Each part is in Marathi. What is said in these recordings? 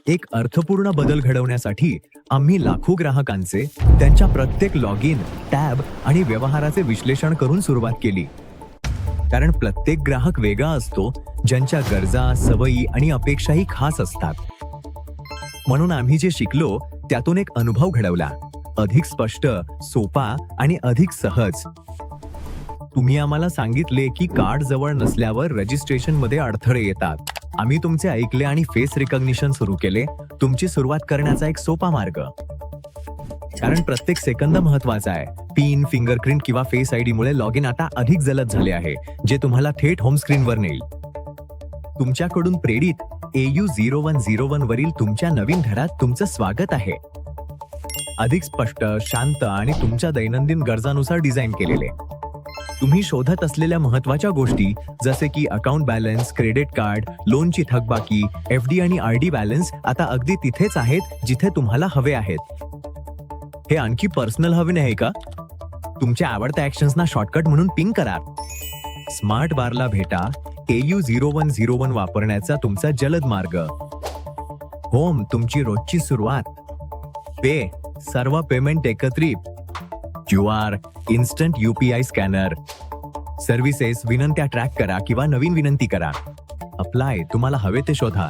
एक अर्थपूर्ण बदल घडवण्यासाठी आम्ही लाखो ग्राहकांचे त्यांच्या प्रत्येक लॉग इन, टॅब आणि व्यवहाराचे विश्लेषण करून सुरुवात केली. कारण प्रत्येक ग्राहक वेगळा असतो, ज्यांच्या गरजा, सवयी आणि अपेक्षाही खास असतात. म्हणून आम्ही जे शिकलो त्यातून एक अनुभव घडवला, अधिक स्पष्ट, सोपा आणि अधिक सहज. तुम्ही आम्हाला सांगितले की कार्ड जवळ नसल्यावर रजिस्ट्रेशन मध्ये अडथळे येतात. आम्ही तुमचे ऐकले आणि फेस रिकॉग्निशन सुरू केले, तुमची सुरुवात करण्याचा एक सोपा मार्ग. कारण प्रत्येक सेकंद महत्वाचा आहे. पिन, फिंगरप्रिंट किंवा फेस आयडी मुळे लॉग इन आता अधिक जलद झाले आहे, जे तुम्हाला थेट होम स्क्रीनवर नेईल. तुमच्याकडून प्रेरित AU 0101 वरील तुमच्या नवीन घरात तुमचं स्वागत आहे. अधिक स्पष्ट, शांत आणि तुमच्या दैनंदिन गरजानुसार डिझाईन केलेले. तुम्ही शोधत असलेल्या महत्वाच्या गोष्टी जसे की अकाउंट बॅलन्स, क्रेडिट कार्ड, लोनची थकबाकी, FD आणि RD बॅलन्स आता अगदी तिथेच आहेत जिथे तुम्हाला हवे आहेत. हे आणखी पर्सनल हवे नाही का? तुमच्या आवडत्या ऍक्शन्सना शॉर्टकट म्हणून पिंग करा. स्मार्ट बारला भेटा. AU 0101 वापरण्याचा तुमचा जलद मार्ग. होम, तुमची रोजची सुरुवात. पे, सर्व पेमेंट एकत्रित. QR, instant UPI scanner. Services, विनंत्या ट्रॅक करा किंवा नवीन विनंती करा. अप्लाय, तुम्हाला हवे ते शोधा.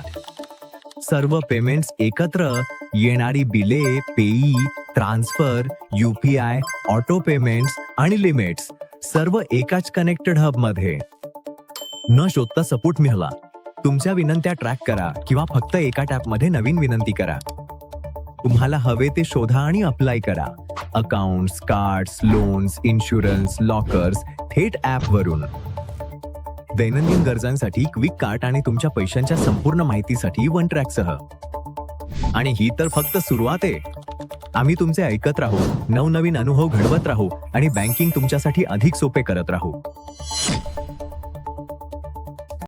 सर्व पेमेंट्स एकत्र. येणारी बिले, पेई, ट्रान्सफर, UPI, ऑटो पेमेंट्स आणि लिमिट्स सर्व एकाच कनेक्टेड हब मध्ये. न शोधता सपोर्ट मिळाला. तुमच्या विनंत्या ट्रॅक करा किंवा फक्त एका टॅपमध्ये नवीन विनंती करा. तुम्हाला हवे ते शोधा आणि अप्लाय करा. Accounts, cards, loans, insurance, lockers थेट ऍप वरून. दैनंदिन गरजांसाठी क्विक कार्ट आणि तुमच्या पैशांच्या संपूर्ण माहितीसाठी वन ट्रॅक सह. आणि ही तर फक्त सुरुवात आहे. आम्ही तुमचे ऐकत राहू, नवनवीन अनुभव घडवत राहू आणि बँकिंग तुमच्यासाठी अधिक सोपे करत राहू.